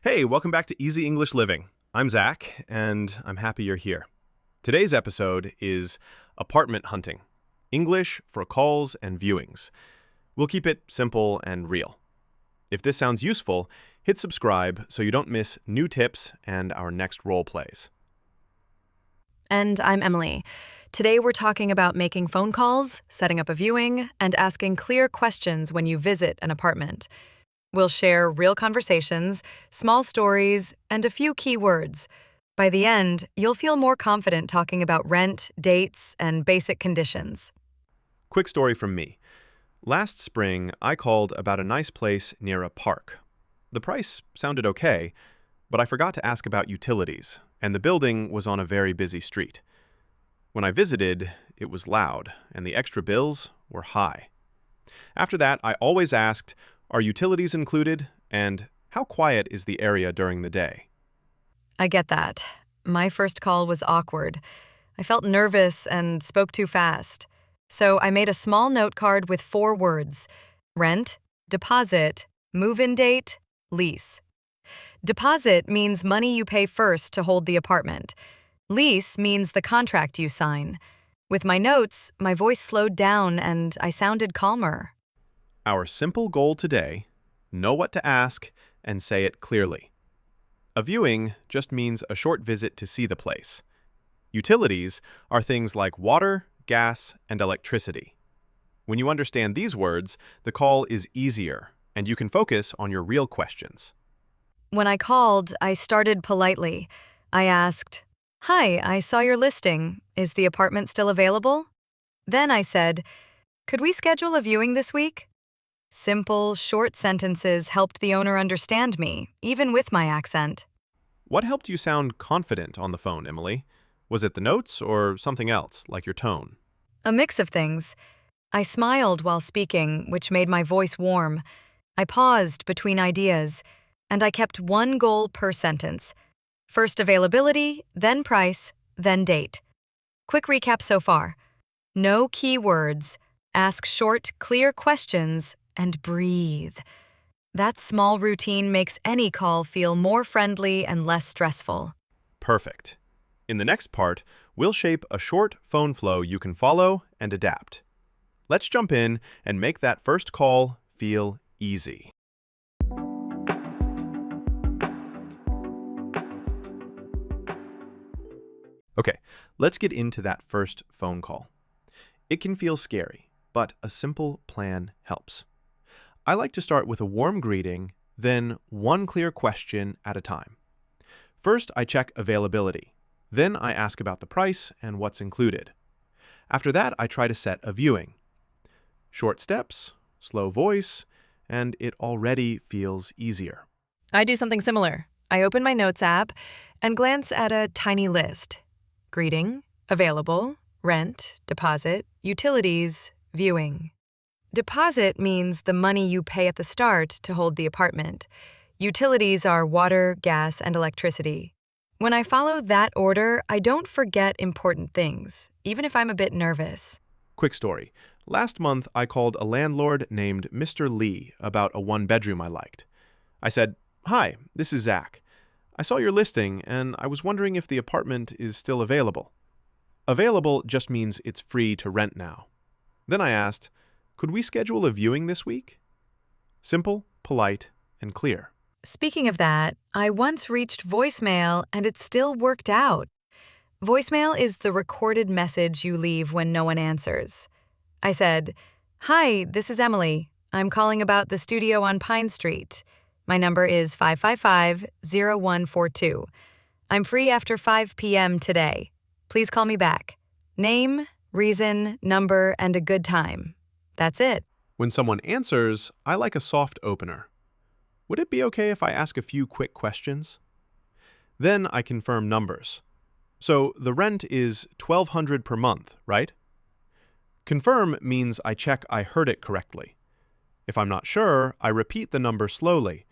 Hey, welcome back to Easy English Living. I'm Zach, and I'm happy you're here. Today's episode is apartment hunting, English for calls and viewings. We'll keep it simple and real. If this sounds useful, hit subscribe so you don't miss new tips and our next role plays. And I'm Emily. Today we're talking about making phone calls, setting up a viewing, and asking clear questions when you visit an apartment. We'll share real conversations, small stories, and a few key words. By the end, you'll feel more confident talking about rent, dates, and basic conditions. Quick story from me. Last spring, I called about a nice place near a park. The price sounded okay, but I forgot to ask about utilities, and the building was on a very busy street. When I visited, it was loud, and the extra bills were high. After that, I always asked, "Are utilities included?" and "How quiet is the area during the day?" I get that. My first call was awkward. I felt nervous and spoke too fast. So I made a small note card with 4 words: rent, deposit, move-in date, lease. Deposit means money you pay first to hold the apartment. Lease means the contract you sign. With my notes, my voice slowed down and I sounded calmer. Our simple goal today: know what to ask and say it clearly. A viewing just means a short visit to see the place. Utilities are things like water, gas, and electricity. When you understand these words, the call is easier, and you can focus on your real questions. When I called, I started politely. I asked, "Hi, I saw your listing. Is the apartment still available?" Then I said, "Could we schedule a viewing this week?" Simple, short sentences helped the owner understand me, even with my accent. What helped you sound confident on the phone, Emily? Was it the notes or something else, like your tone? A mix of things. I smiled while speaking, which made my voice warm. I paused between ideas, and I kept one goal per sentence. First availability, then price, then date. Quick recap so far. No key words. Ask short, clear questions, and breathe. That small routine makes any call feel more friendly and less stressful. Perfect. In the next part, we'll shape a short phone flow you can follow and adapt. Let's jump in and make that first call feel easy. Okay, let's get into that first phone call. It can feel scary, but a simple plan helps. I like to start with a warm greeting, then one clear question at a time. First, I check availability. Then I ask about the price and what's included. After that, I try to set a viewing. Short steps, slow voice, and it already feels easier. I do something similar. I open my Notes app and glance at a tiny list. Greeting, available, rent, deposit, utilities, viewing. Deposit means the money you pay at the start to hold the apartment. Utilities are water, gas, and electricity. When I follow that order, I don't forget important things, even if I'm a bit nervous. Quick story. Last month, I called a landlord named Mr. Lee about a one-bedroom I liked. I said, "Hi, this is Zach. I saw your listing, and I was wondering if the apartment is still available." Available just means it's free to rent now. Then I asked, "Could we schedule a viewing this week?" Simple, polite, and clear. Speaking of that, I once reached voicemail and it still worked out. Voicemail is the recorded message you leave when no one answers. I said, "Hi, this is Emily. I'm calling about the studio on Pine Street. My number is 555-0142. I'm free after 5 p.m. today. Please call me back. Name, reason, number, and a good time." That's it. When someone answers, I like a soft opener. "Would it be okay if I ask a few quick questions?" Then I confirm numbers. "So the rent is $1,200 per month, right?" Confirm means I check I heard it correctly. If I'm not sure, I repeat the number slowly,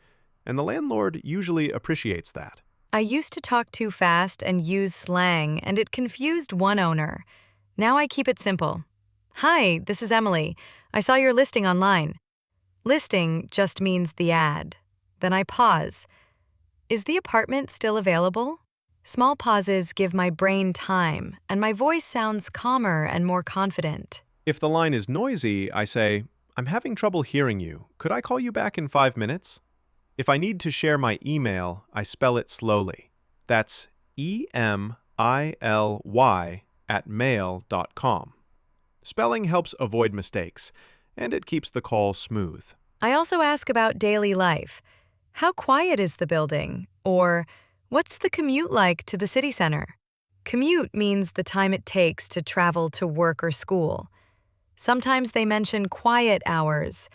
and the landlord usually appreciates that. I used to talk too fast and use slang, and it confused one owner. Now I keep it simple. "Hi, this is Emily. I saw your listing online." Listing just means the ad. Then I pause. Is the apartment still available? Small pauses give my brain time, and my voice sounds calmer and more confident. If the line is noisy, I say, I'm having trouble hearing you. Could I call you back in 5 minutes? If I need to share my email, I spell it slowly. That's EMILY@mail.com. Spelling helps avoid mistakes, and it keeps the call smooth. I also ask about daily life. How quiet is the building? Or what's the commute like to the city center? Commute means the time it takes to travel to work or school. Sometimes they mention quiet hours.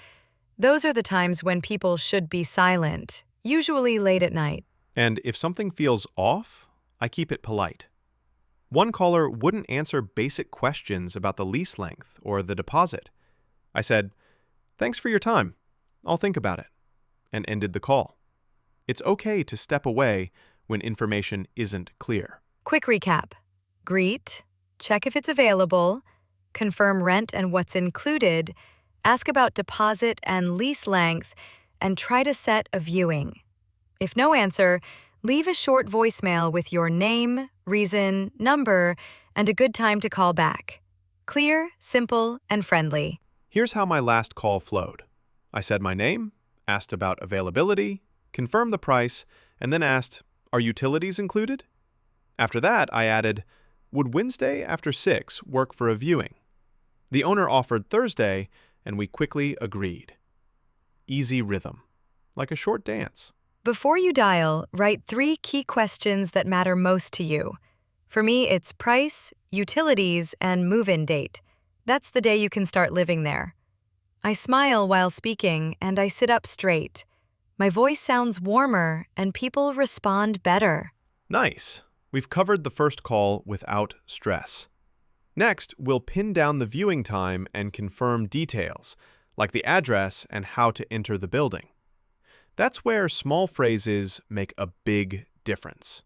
Those are the times when people should be silent, usually late at night. And if something feels off, I keep it polite. One caller wouldn't answer basic questions about the lease length or the deposit. I said, "Thanks for your time. I'll think about it," and ended the call. It's okay to step away when information isn't clear. Quick recap. Greet, check if it's available, confirm rent and what's included, ask about deposit and lease length, and try to set a viewing. If no answer, leave a short voicemail with your name, reason, number, and a good time to call back. Clear, simple, and friendly. Here's how my last call flowed. I said my name, asked about availability, confirmed the price, and then asked, "Are utilities included?" After that, I added, "Would Wednesday after 6 work for a viewing?" The owner offered Thursday, and we quickly agreed. Easy rhythm, like a short dance. Before you dial, write 3 key questions that matter most to you. For me, it's price, utilities, and move-in date. That's the day you can start living there. I smile while speaking, and I sit up straight. My voice sounds warmer, and people respond better. Nice. We've covered the first call without stress. Next, we'll pin down the viewing time and confirm details, like the address and how to enter the building. That's where small phrases make a big difference.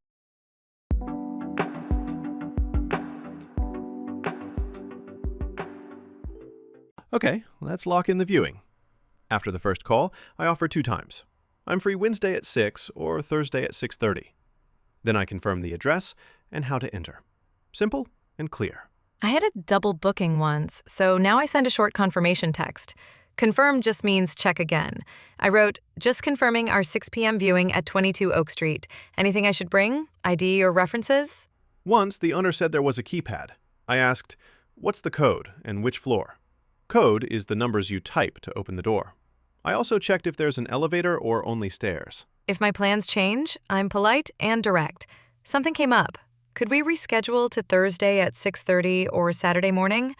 Okay, let's lock in the viewing. After the first call, I offer 2 times. I'm free Wednesday at 6 or Thursday at 6:30. Then I confirm the address and how to enter. Simple and clear. I had a double booking once, so now I send a short confirmation text. Confirm just means check again. I wrote, just confirming our 6 p.m. viewing at 22 Oak Street. Anything I should bring? ID or references? Once, the owner said there was a keypad. I asked, "What's the code and which floor?" Code is the numbers you type to open the door. I also checked if there's an elevator or only stairs. If my plans change, I'm polite and direct. Something came up. Could we reschedule to Thursday at 6:30 or Saturday morning?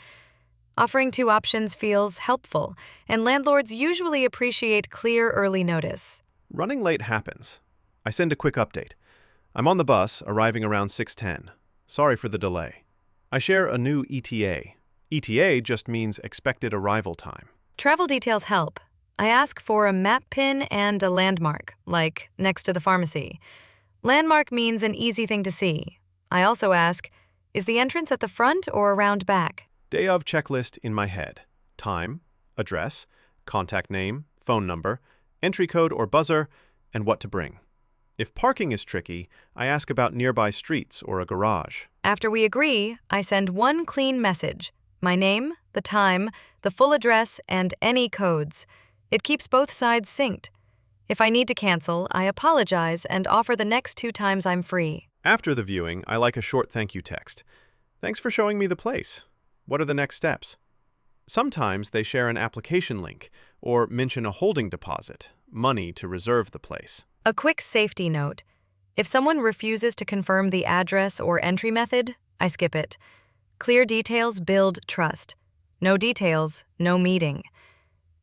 Offering 2 options feels helpful, and landlords usually appreciate clear early notice. Running late happens. I send a quick update. I'm on the bus, arriving around 6:10. Sorry for the delay. I share a new ETA. ETA just means expected arrival time. Travel details help. I ask for a map pin and a landmark, like next to the pharmacy. Landmark means an easy thing to see. I also ask, is the entrance at the front or around back? Day of checklist in my head. Time, address, contact name, phone number, entry code or buzzer, and what to bring. If parking is tricky, I ask about nearby streets or a garage. After we agree, I send one clean message. My name, the time, the full address, and any codes. It keeps both sides synced. If I need to cancel, I apologize and offer the next 2 times I'm free. After the viewing, I like a short thank you text. Thanks for showing me the place. What are the next steps? Sometimes they share an application link or mention a holding deposit, money to reserve the place. A quick safety note. If someone refuses to confirm the address or entry method, I skip it. Clear details build trust. No details, no meeting.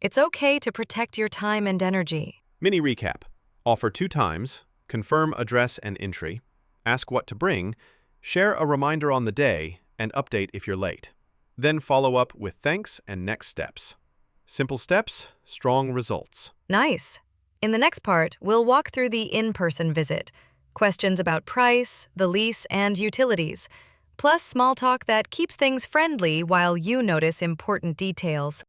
It's okay to protect your time and energy. Mini recap. Offer 2 times, confirm address and entry, ask what to bring, share a reminder on the day, and update if you're late. Then follow up with thanks and next steps. Simple steps, strong results. Nice. In the next part, we'll walk through the in-person visit. Questions about price, the lease, and utilities. Plus small talk that keeps things friendly while you notice important details.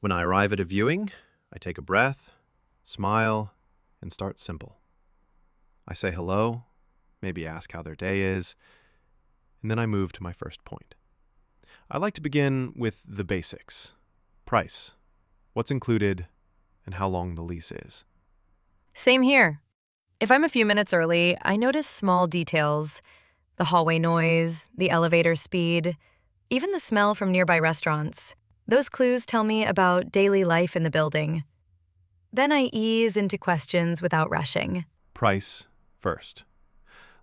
When I arrive at a viewing, I take a breath, smile, and start simple. I say hello, maybe ask how their day is, and then I move to my first point. I like to begin with the basics: price, what's included, and how long the lease is. Same here. If I'm a few minutes early, I notice small details: the hallway noise, the elevator speed, even the smell from nearby restaurants. Those clues tell me about daily life in the building. Then I ease into questions without rushing. Price first.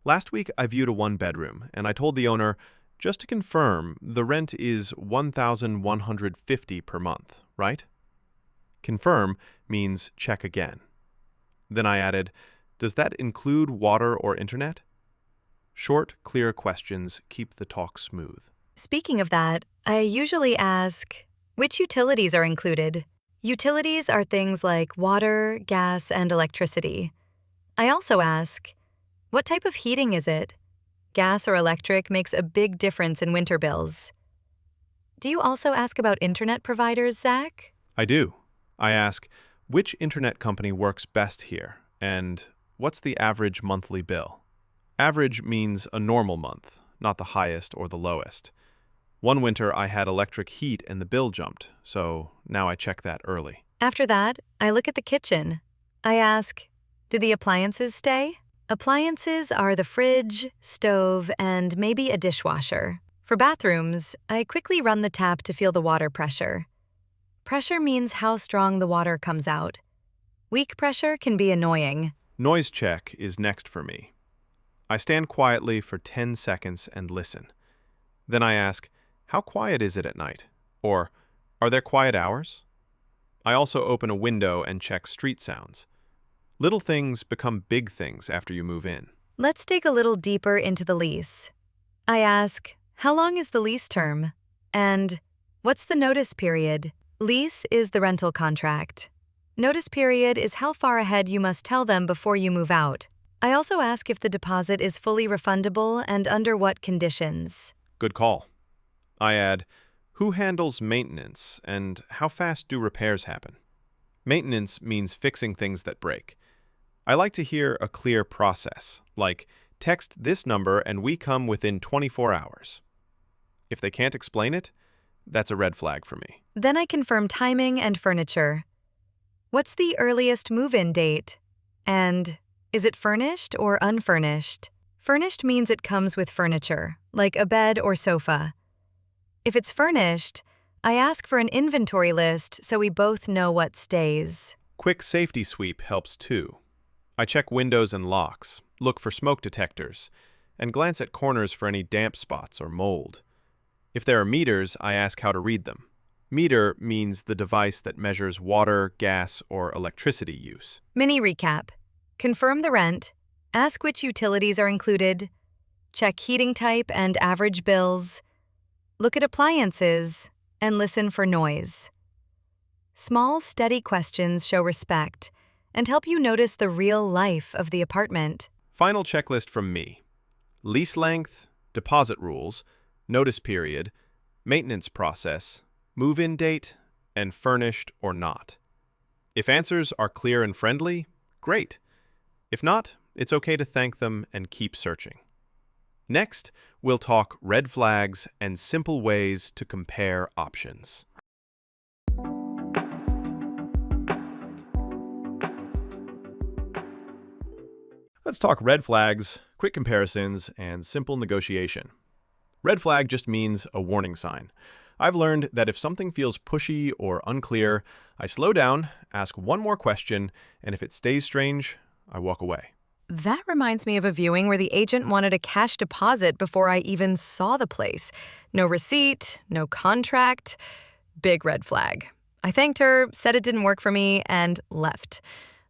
Last week, I viewed a one-bedroom, and I told the owner, just to confirm, the rent is $1,150 per month, right? Confirm means check again. Then I added, does that include water or internet? Short, clear questions keep the talk smooth. Speaking of that, I usually ask, which utilities are included? Utilities are things like water, gas, and electricity. I also ask, what type of heating is it? Gas or electric makes a big difference in winter bills. Do you also ask about internet providers, Zach? I do. I ask, which internet company works best here, and what's the average monthly bill? Average means a normal month, not the highest or the lowest. One winter I had electric heat and the bill jumped, so now I check that early. After that, I look at the kitchen. I ask, do the appliances stay? Appliances are the fridge, stove, and maybe a dishwasher. For bathrooms, I quickly run the tap to feel the water pressure. Pressure means how strong the water comes out. Weak pressure can be annoying. Noise check is next for me. I stand quietly for 10 seconds and listen. Then I ask, how quiet is it at night? Or, are there quiet hours? I also open a window and check street sounds. Little things become big things after you move in. Let's dig a little deeper into the lease. I ask, how long is the lease term? And what's the notice period? Lease is the rental contract. Notice period is how far ahead you must tell them before you move out. I also ask if the deposit is fully refundable and under what conditions. Good call. I add, who handles maintenance and how fast do repairs happen? Maintenance means fixing things that break. I like to hear a clear process, like text this number and we come within 24 hours. If they can't explain it, that's a red flag for me. Then I confirm timing and furniture. What's the earliest move-in date? And is it furnished or unfurnished? Furnished means it comes with furniture, like a bed or sofa. If it's furnished, I ask for an inventory list so we both know what stays. Quick safety sweep helps too. I check windows and locks, look for smoke detectors, and glance at corners for any damp spots or mold. If there are meters, I ask how to read them. Meter means the device that measures water, gas, or electricity use. Mini recap. Confirm the rent, ask which utilities are included, check heating type and average bills, look at appliances, and listen for noise. Small, steady questions show respect and help you notice the real life of the apartment. Final checklist from me: lease length, deposit rules, notice period, maintenance process, move-in date, and furnished or not. If answers are clear and friendly, great. If not, it's okay to thank them and keep searching. Next, we'll talk red flags and simple ways to compare options. Let's talk red flags, quick comparisons, and simple negotiation. Red flag just means a warning sign. I've learned that if something feels pushy or unclear, I slow down, ask one more question, and if it stays strange, I walk away. That reminds me of a viewing where the agent wanted a cash deposit before I even saw the place. No receipt, no contract. Big red flag. I thanked her, said it didn't work for me, and left.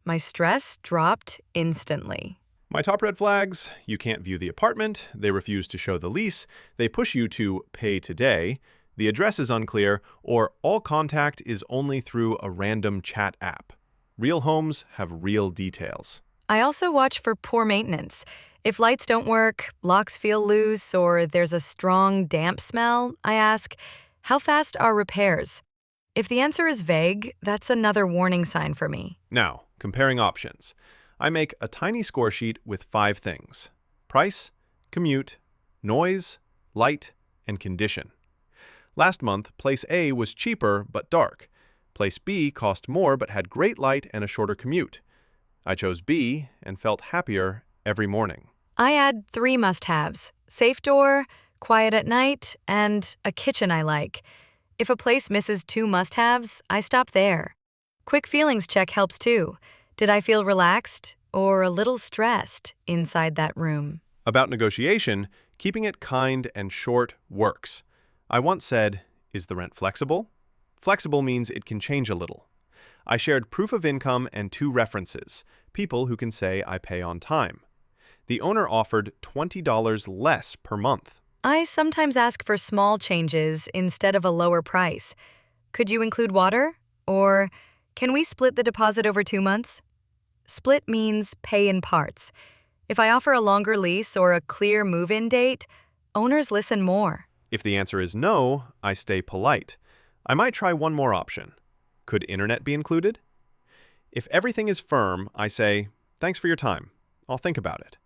My stress dropped instantly. My top red flags: you can't view the apartment, they refuse to show the lease, they push you to pay today, the address is unclear, or all contact is only through a random chat app. Real homes have real details. I also watch for poor maintenance. If lights don't work, locks feel loose, or there's a strong damp smell, I ask, how fast are repairs? If the answer is vague, that's another warning sign for me. Now, comparing options. I make a tiny score sheet with 5 things: price, commute, noise, light, and condition. Last month, place A was cheaper but dark. Place B cost more but had great light and a shorter commute. I chose B and felt happier every morning. I add 3 must-haves: safe door, quiet at night, and a kitchen I like. If a place misses 2 must-haves, I stop there. Quick feelings check helps too. Did I feel relaxed or a little stressed inside that room? About negotiation, keeping it kind and short works. I once said, "Is the rent flexible?" Flexible means it can change a little. I shared proof of income and 2 references, people who can say I pay on time. The owner offered $20 less per month. I sometimes ask for small changes instead of a lower price. Could you include water? Or can we split the deposit over 2 months? Split means pay in parts. If I offer a longer lease or a clear move-in date, owners listen more. If the answer is no, I stay polite. I might try one more option. Could internet be included? If everything is firm, I say, "Thanks for your time. I'll think about it."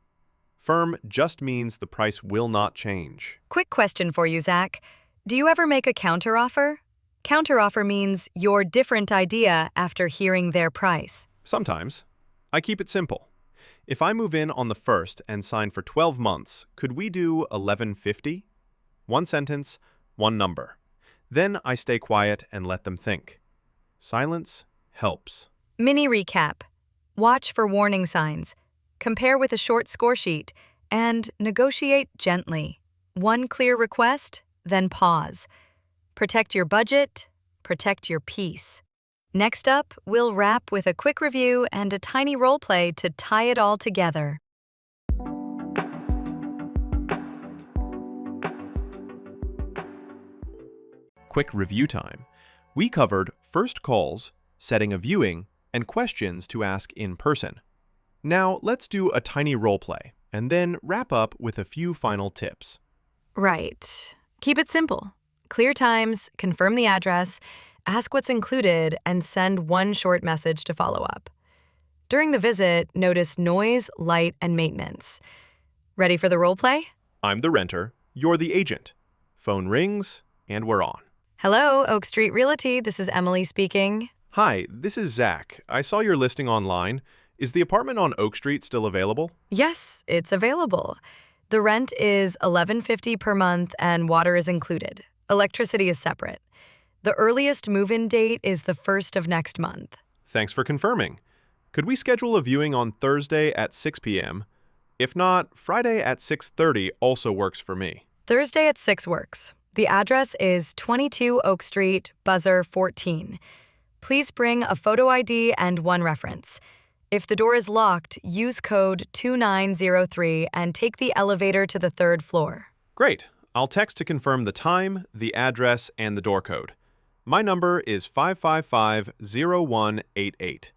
Firm just means the price will not change. Quick question for you, Zach. Do you ever make a counteroffer? Counteroffer means your different idea after hearing their price. Sometimes. I keep it simple. If I move in on the 1st and sign for 12 months, could we do $11.50? One sentence, one number. Then I stay quiet and let them think. Silence helps. Mini recap. Watch for warning signs. Compare with a short score sheet. And negotiate gently. One clear request, then pause. Protect your budget, protect your peace. Next up, we'll wrap with a quick review and a tiny role play to tie it all together. Quick review time. We covered first calls, setting a viewing, and questions to ask in person. Now let's do a tiny role play and then wrap up with a few final tips. Right. Keep it simple. Clear times, confirm the address, ask what's included, and send one short message to follow up. During the visit, notice noise, light, and maintenance. Ready for the role play? I'm the renter, you're the agent. Phone rings, and we're on. Hello, Oak Street Realty. This is Emily speaking. Hi, this is Zach. I saw your listing online. Is the apartment on Oak Street still available? Yes, it's available. The rent is $11.50 per month and water is included. Electricity is separate. The earliest move-in date is the 1st of next month. Thanks for confirming. Could we schedule a viewing on Thursday at 6 p.m.? If not, Friday at 6:30 also works for me. Thursday at 6 works. The address is 22 Oak Street, Buzzer 14. Please bring a photo ID and one reference. If the door is locked, use code 2903 and take the elevator to the 3rd floor. Great. I'll text to confirm the time, the address, and the door code. My number is 555-0188.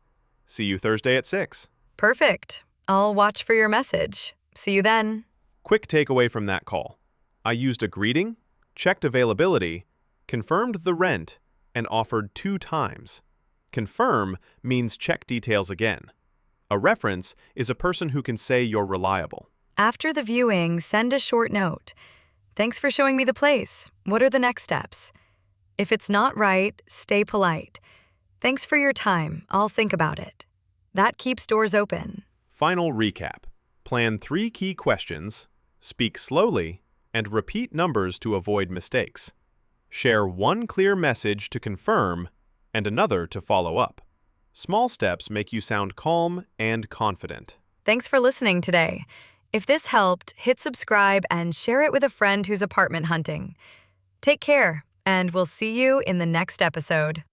See you Thursday at 6. Perfect. I'll watch for your message. See you then. Quick takeaway from that call. I used a greeting, checked availability, confirmed the rent, and offered 2 times. Confirm means check details again. A reference is a person who can say you're reliable. After the viewing, send a short note. Thanks for showing me the place. What are the next steps? If it's not right, stay polite. Thanks for your time. I'll think about it. That keeps doors open. Final recap. Plan 3 key questions, speak slowly, and repeat numbers to avoid mistakes. Share one clear message to confirm and another to follow up. Small steps make you sound calm and confident. Thanks for listening today. If this helped, hit subscribe and share it with a friend who's apartment hunting. Take care, and we'll see you in the next episode.